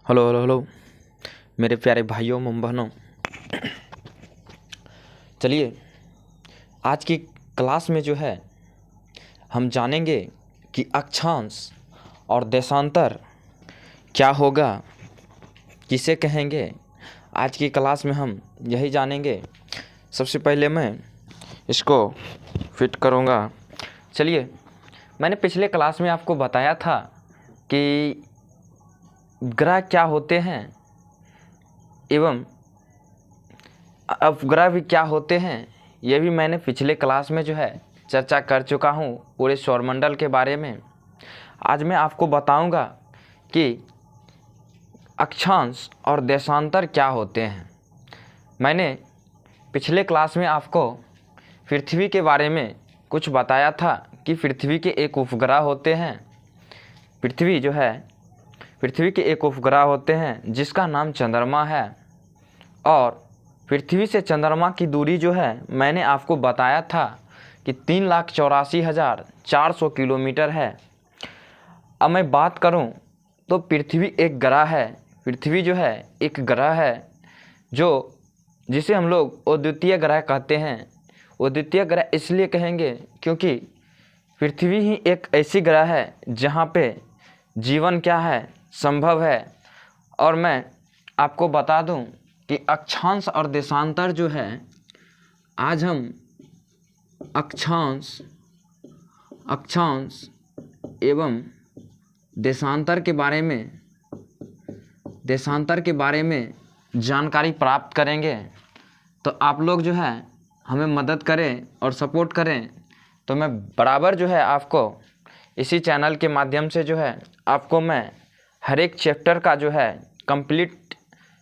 Hello hello hello मेरे प्यारे भाइयों एवं बहनों, चलिए आज की क्लास में जो है हम जानेंगे कि अक्षांश और देशांतर क्या होगा, किसे कहेंगे। आज की क्लास में हम यही जानेंगे। सबसे पहले मैं इसको फिट करूँगा। चलिए, मैंने पिछले क्लास में आपको बताया था कि ग्रह क्या होते हैं एवं उपग्रह भी क्या होते हैं। ये भी मैंने पिछले क्लास में जो है चर्चा कर चुका हूँ पूरे सौरमंडल के बारे में। आज मैं आपको बताऊंगा कि अक्षांश और देशांतर क्या होते हैं। मैंने पिछले क्लास में आपको पृथ्वी के बारे में कुछ बताया था कि पृथ्वी के एक उपग्रह होते हैं। पृथ्वी के एक उपग्रह होते हैं जिसका नाम चंद्रमा है, और पृथ्वी से चंद्रमा की दूरी जो है मैंने आपको बताया था कि 3,84,400 किलोमीटर है। अब मैं बात करूं तो पृथ्वी एक ग्रह है। पृथ्वी जो है एक ग्रह है जिसे हम लोग अद्वितीय ग्रह कहते हैं। अद्वितीय ग्रह इसलिए कहेंगे क्योंकि पृथ्वी ही एक ऐसी ग्रह है जहां पे जीवन क्या है, संभव है। और मैं आपको बता दूं कि अक्षांश और देशांतर जो है, आज हम अक्षांश एवं देशांतर के बारे में जानकारी प्राप्त करेंगे। तो आप लोग जो है हमें मदद करें और सपोर्ट करें, तो मैं बराबर जो है आपको इसी चैनल के माध्यम से जो है आपको मैं हर एक चैप्टर का जो है कंप्लीट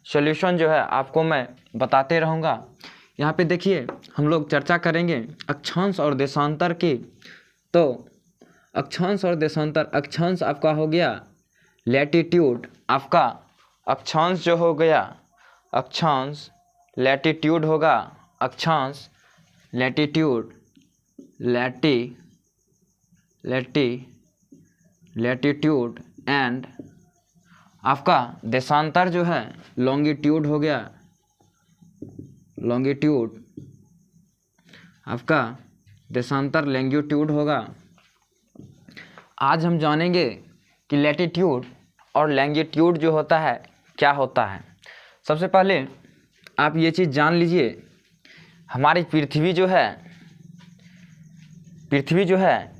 सॉल्यूशन जो है आपको मैं बताते रहूँगा। यहाँ पे देखिए, हम लोग चर्चा करेंगे अक्षांश और देशांतर की। तो अक्षांश और देशांतर, अक्षांश आपका हो गया लैटिट्यूड, आपका अक्षांश जो हो गया, अक्षांश लैटिट्यूड होगा, अक्षांश लैटिट्यूड, लैटिट्यूड। एंड आपका देशांतर जो है लॉन्गिट्यूड हो गया, लॉन्गिट्यूड। आपका देशांतर लॉन्गिट्यूड होगा। आज हम जानेंगे कि लैटिट्यूड और लॉन्गिट्यूड जो होता है क्या होता है। सबसे पहले आप ये चीज़ जान लीजिए, हमारी पृथ्वी जो है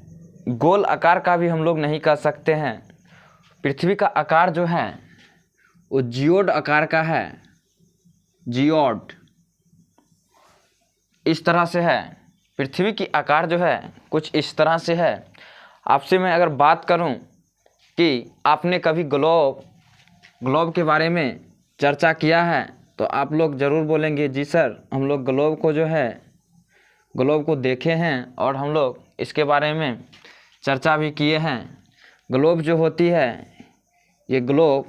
गोल आकार का भी हम लोग नहीं कर सकते हैं। पृथ्वी का आकार जो है वो जियोड आकार का है, जियोड इस तरह से है। पृथ्वी की आकार जो है कुछ इस तरह से है। आपसे मैं अगर बात करूं कि आपने कभी ग्लोब के बारे में चर्चा किया है, तो आप लोग ज़रूर बोलेंगे जी सर, हम लोग ग्लोब को देखे हैं और हम लोग इसके बारे में चर्चा भी किए हैं। ग्लोब जो होती है, ये ग्लोब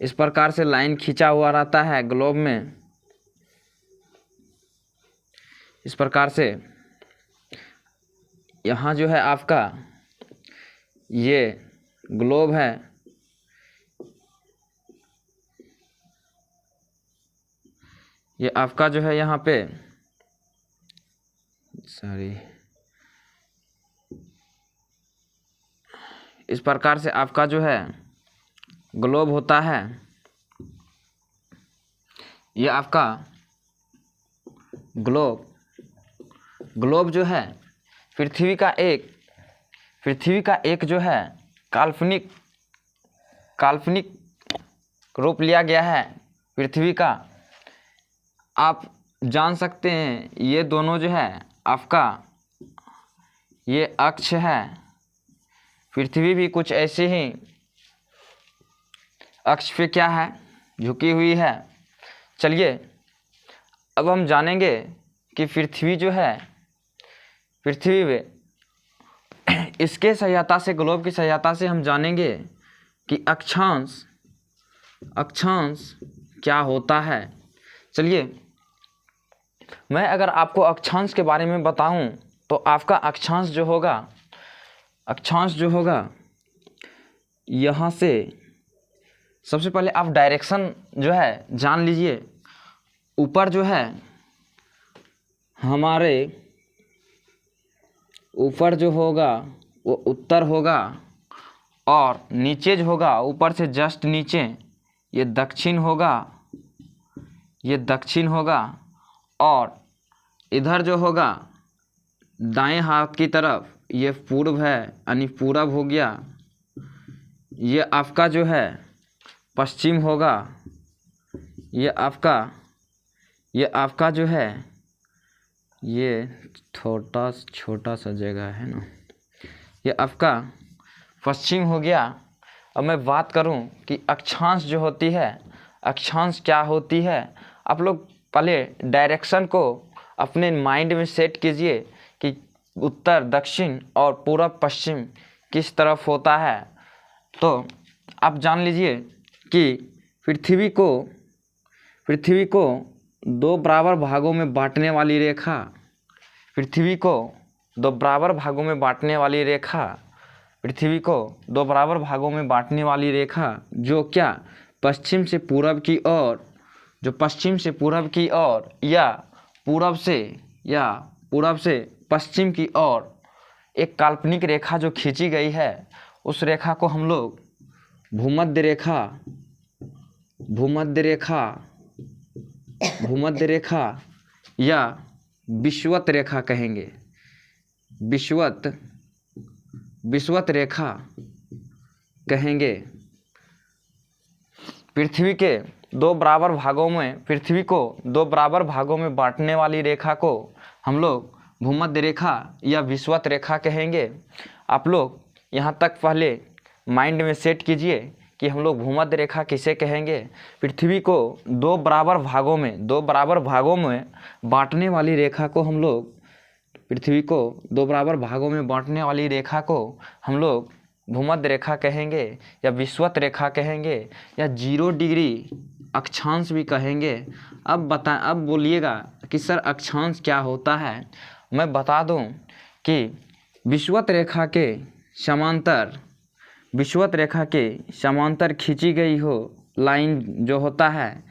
इस प्रकार से लाइन खींचा हुआ रहता है। ग्लोब में इस प्रकार से यहाँ जो है आपका ये ग्लोब है, ये आपका जो है यहाँ पे इस प्रकार से आपका जो है ग्लोब होता है। ये आपका ग्लोब जो है पृथ्वी का एक जो है काल्पनिक रूप लिया गया है पृथ्वी का। आप जान सकते हैं ये दोनों जो है आपका ये अक्ष है। पृथ्वी भी कुछ ऐसे ही अक्ष पे क्या है, झुकी हुई है। चलिए, अब हम जानेंगे कि पृथ्वी जो है, पृथ्वी में इसके सहायता से, ग्लोब की सहायता से हम जानेंगे कि अक्षांश क्या होता है। चलिए, मैं अगर आपको अक्षांश के बारे में बताऊं तो आपका अक्षांश जो होगा यहाँ से सबसे पहले आप डायरेक्शन जो है जान लीजिए। ऊपर जो है हमारे ऊपर जो होगा वो उत्तर होगा, और नीचे जो होगा ऊपर से जस्ट नीचे ये दक्षिण होगा, ये दक्षिण होगा, और इधर जो होगा दाएं हाथ की तरफ ये पूर्व है यानी पूरब हो गया। ये आपका जो है पश्चिम होगा। ये आपका जो है ये छोटा सा जगह है ना, ये आपका पश्चिम हो गया। अब मैं बात करूं कि अक्षांश जो होती है, अक्षांश क्या होती है। आप लोग पहले डायरेक्शन को अपने माइंड में सेट कीजिए कि उत्तर दक्षिण और पूरब पश्चिम किस तरफ होता है। तो आप जान लीजिए कि पृथ्वी को दो बराबर भागों में बांटने वाली रेखा, पृथ्वी को दो बराबर भागों में बांटने वाली रेखा, पृथ्वी को दो बराबर भागों में बांटने वाली रेखा जो क्या पश्चिम से पूरब की ओर, जो पश्चिम से पूरब की ओर या पूरब से पश्चिम की ओर एक काल्पनिक रेखा जो खींची गई है, उस रेखा को हम लोग भूमध्य रेखा या विषुवत रेखा कहेंगे। विषुवत रेखा कहेंगे। पृथ्वी को दो बराबर भागों में बांटने वाली रेखा को हम लोग भूमध्य रेखा या विषुवत रेखा कहेंगे। आप लोग यहाँ तक पहले माइंड में सेट कीजिए कि हम लोग भूमध्य रेखा किसे कहेंगे। पृथ्वी को दो बराबर भागों में बांटने वाली रेखा को हम लोग, पृथ्वी को दो बराबर भागों में बांटने वाली रेखा को हम लोग भूमध्य रेखा कहेंगे या विषुवत रेखा कहेंगे या 0 डिग्री अक्षांश भी कहेंगे। अब बोलिएगा कि सर अक्षांश क्या होता है। मैं बता दूं कि विषुवत रेखा के समांतर खींची गई हो लाइन जो होता है,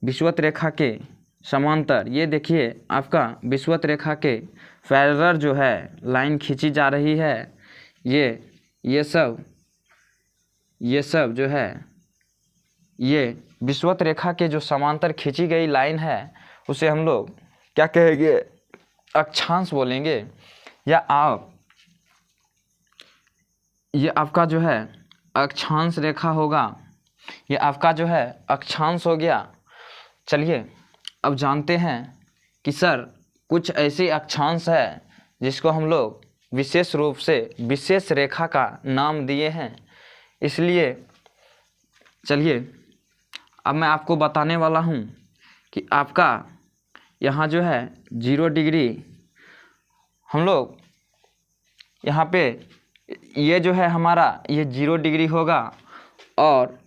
विषुवत रेखा के समांतर, ये देखिए आपका विषुवत रेखा के पैरेलल जो है लाइन खींची जा रही है। ये सब जो है ये विषुवत रेखा के जो समांतर खींची गई लाइन है उसे हम लोग क्या कहेंगे, अक्षांश बोलेंगे। या आप ये आपका जो है अक्षांश रेखा होगा, ये आपका जो है अक्षांश हो गया। चलिए अब जानते हैं कि सर कुछ ऐसे अक्षांश है जिसको हम लोग विशेष रूप से विशेष रेखा का नाम दिए हैं। इसलिए चलिए अब मैं आपको बताने वाला हूँ कि आपका यहाँ जो है 0 डिग्री, हम लोग यहाँ पे ये जो है हमारा ये 0 डिग्री होगा, और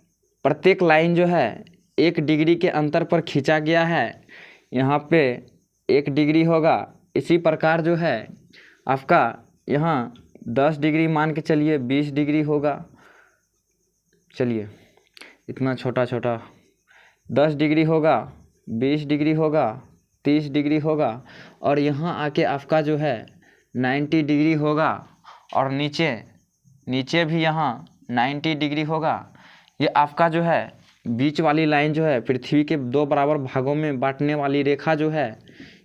प्रत्येक लाइन जो है 1 डिग्री के अंतर पर खींचा गया है। यहाँ पे 1 डिग्री होगा। इसी प्रकार जो है आपका यहाँ 10 डिग्री मान के चलिए 20 डिग्री होगा। चलिए इतना छोटा 10 डिग्री होगा, 20 डिग्री होगा, 30 डिग्री होगा, और यहाँ आके आपका जो है 90 डिग्री होगा, और नीचे भी यहाँ 90 डिग्री होगा। ये आपका जो है बीच वाली लाइन जो है पृथ्वी के दो बराबर भागों में बांटने वाली रेखा जो है,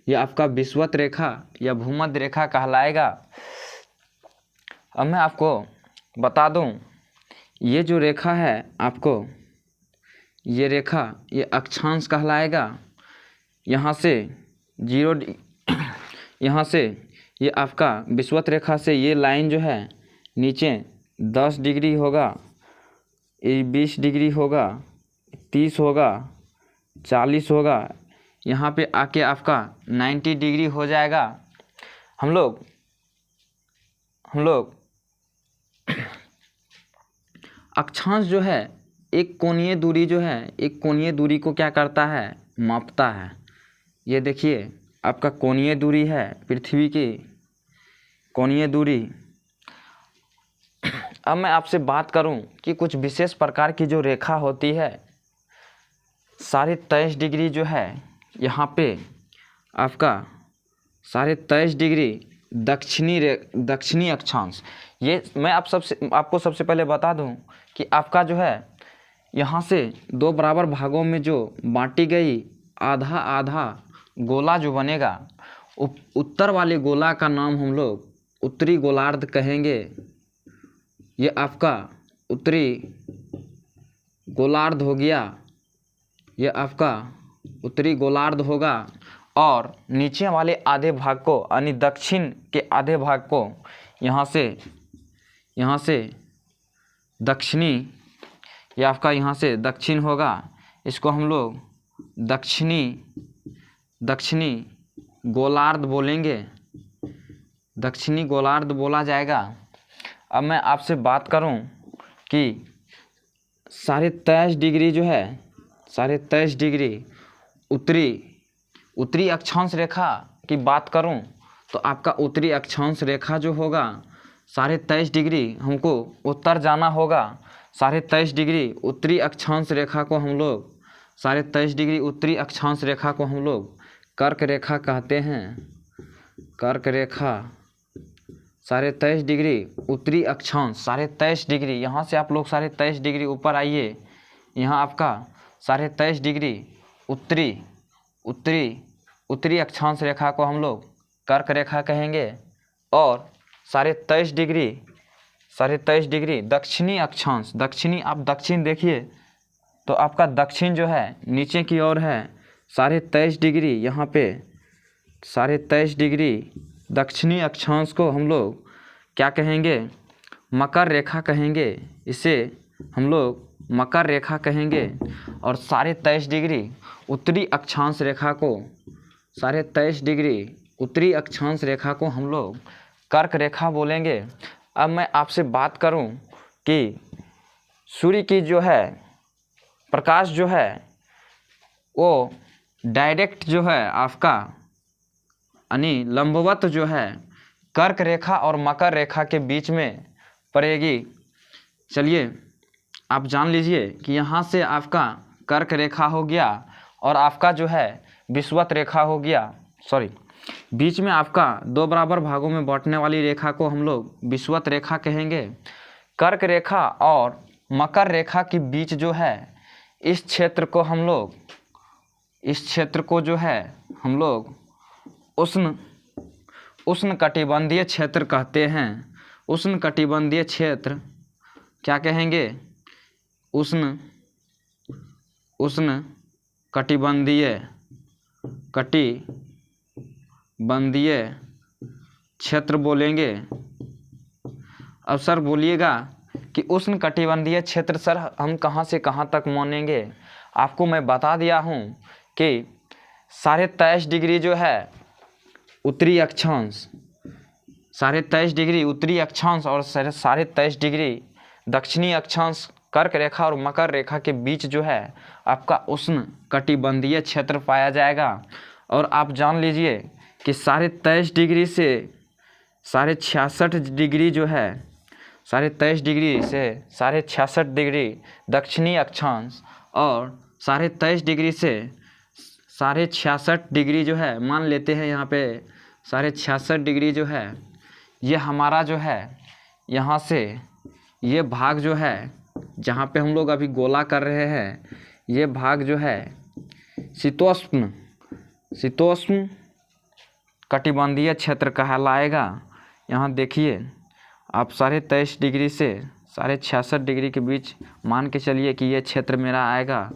ये आपका विषुवत रेखा या भूमध्य रेखा कहलाएगा। अब मैं आपको बता दूं, ये जो रेखा है आपको, ये रेखा ये अक्षांश कहलाएगा। यहाँ से ये आपका विषुवत रेखा से ये लाइन जो है नीचे 10 डिग्री होगा, ये 20 डिग्री होगा, 30 होगा, 40 होगा, यहाँ पे आके आपका 90 डिग्री हो जाएगा। हम लोग अक्षांश जो है एक कोणीय दूरी को क्या करता है, मापता है। ये देखिए आपका कोणीय दूरी है, पृथ्वी की कोणीय दूरी। अब मैं आपसे बात करूं कि कुछ विशेष प्रकार की जो रेखा होती है, 23.5 डिग्री जो है यहाँ पे आपका 23.5 डिग्री दक्षिणी अक्षांश। ये मैं आपको सबसे पहले बता दूं कि आपका जो है यहाँ से 2 बराबर भागों में जो बांटी गई आधा आधा गोला जो बनेगा, उत्तर वाले गोला का नाम हम लोग उत्तरी गोलार्ध कहेंगे। ये आपका उत्तरी गोलार्ध हो गया, ये आपका उत्तरी गोलार्ध होगा। और नीचे वाले आधे भाग को यानी दक्षिण के आधे भाग को यहाँ से दक्षिणी, ये आपका यहाँ से दक्षिण होगा, इसको हम लोग दक्षिणी गोलार्ध बोलेंगे, दक्षिणी गोलार्ध बोला जाएगा। अब मैं आपसे बात करूं कि 23.5 डिग्री जो है 23.5 डिग्री उत्तरी अक्षांश रेखा की बात करूं तो आपका उत्तरी अक्षांश रेखा जो होगा 23.5 डिग्री हमको उत्तर जाना होगा। 23.5 डिग्री उत्तरी अक्षांश रेखा को हम लोग 23.5 डिग्री उत्तरी अक्षांश रेखा को हम लोग कर्क रेखा कहते हैं। कर्क रेखा 23.5 डिग्री उत्तरी अक्षांश 23.5 डिग्री, यहाँ से आप लोग 23.5 डिग्री ऊपर आइए, यहाँ आपका 23.5 डिग्री उत्तरी अक्षांश रेखा को हम लोग कर्क रेखा कहेंगे। और 23.5 डिग्री दक्षिणी अक्षांश, दक्षिणी आप दक्षिण देखिए तो आपका दक्षिण जो है नीचे की ओर है 23.5 डिग्री, यहाँ पे 23.5 डिग्री दक्षिणी अक्षांश को हम लोग क्या कहेंगे, मकर रेखा कहेंगे, इसे हम लोग मकर रेखा कहेंगे। और 23.5 डिग्री उत्तरी अक्षांश रेखा को 23.5 डिग्री उत्तरी अक्षांश रेखा को हम लोग कर्क रेखा बोलेंगे। अब मैं आपसे बात करूं कि सूर्य की जो है प्रकाश जो है वो डायरेक्ट जो है आपका यानी लंबवत जो है कर्क रेखा और मकर रेखा के बीच में पड़ेगी। चलिए आप जान लीजिए कि यहाँ से आपका कर्क रेखा हो गया और आपका जो है विषुवत रेखा हो गया, बीच में आपका 2 बराबर भागों में बांटने वाली रेखा को हम लोग विषुवत रेखा कहेंगे। कर्क रेखा और मकर रेखा के बीच जो है इस क्षेत्र को जो है हम लोग उष्ण कटिबंधीय क्षेत्र कहते हैं। उष्ण कटिबंधीय क्षेत्र क्या कहेंगे, उष्ण कटिबंधीय क्षेत्र बोलेंगे। अब सर बोलिएगा कि उष्ण कटिबंधीय क्षेत्र सर हम कहाँ से कहाँ तक मानेंगे। आपको मैं बता दिया हूँ कि 23.5 डिग्री जो है उत्तरी अक्षांश, 23.5 डिग्री उत्तरी अक्षांश और 23.5 डिग्री दक्षिणी अक्षांश कर्क रेखा और मकर रेखा के बीच जो है आपका उष्ण कटिबंधीय क्षेत्र पाया जाएगा। और आप जान लीजिए कि 23.5 डिग्री से 66.5 डिग्री जो है 23.5 डिग्री से 66.5 डिग्री दक्षिणी अक्षांश और 23.5 डिग्री से 66.5 डिग्री जो है मान लेते हैं यहाँ पे 66.5 डिग्री जो है ये हमारा जो है यहाँ से ये भाग जो है जहाँ पे हम लोग अभी गोला कर रहे हैं ये भाग जो है शीतोष्ण कटिबंधीय क्षेत्र कहलाएगा। यहाँ देखिए आप 23.5 डिग्री से 66.5 डिग्री के बीच मान के चलिए कि ये क्षेत्र मेरा आएगा।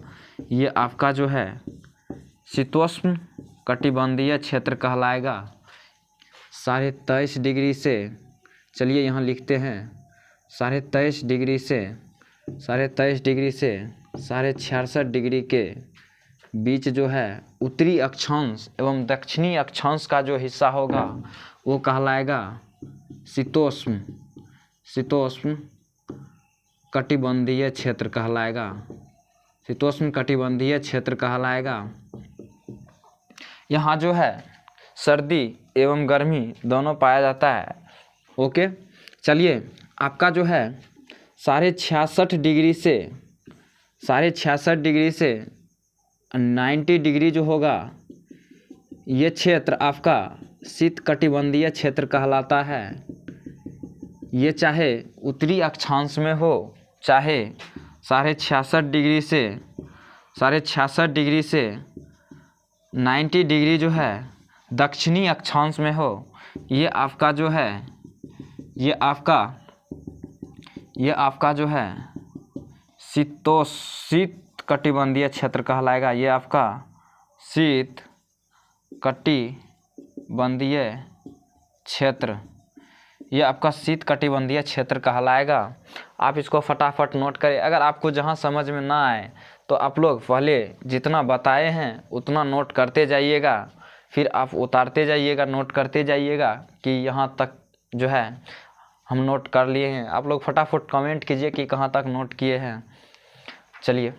ये आपका जो है शीतोष्ण कटिबंधीय क्षेत्र कहलाएगा। 23.5 डिग्री से चलिए यहाँ लिखते हैं 23.5 डिग्री से 66.5 डिग्री के बीच जो है उत्तरी अक्षांश एवं दक्षिणी अक्षांश का जो हिस्सा होगा वो कहलाएगा शीतोष्ण कटिबंधीय क्षेत्र कहलाएगा। शीतोष्ण कटिबंधीय क्षेत्र कहलाएगा। यहाँ जो है सर्दी एवं गर्मी दोनों पाया जाता है। ओके, चलिए आपका जो है 66.5 डिग्री से 66.5 डिग्री से 90 डिग्री जो होगा, ये क्षेत्र आपका शीतकटिबंधीय क्षेत्र कहलाता है। ये चाहे उत्तरी अक्षांश में हो, चाहे 66.5 डिग्री से 90 डिग्री जो है दक्षिणी अक्षांश में हो, ये आपका जो है ये आपका जो है शीतकटिबंधीय क्षेत्र कहलाएगा। ये आपका शीतकटिबंधीय क्षेत्र, ये आपका शीतकटिबंधीय क्षेत्र कहलाएगा। आप इसको फटाफट नोट करें। अगर आपको जहां समझ में ना आए तो आप लोग पहले जितना बताए हैं उतना नोट करते जाइएगा, फिर आप उतारते जाइएगा, नोट करते जाइएगा कि यहाँ तक जो है हम नोट कर लिए हैं। आप लोग फटाफट कमेंट कीजिए कि कहाँ तक नोट किए हैं। चलिए।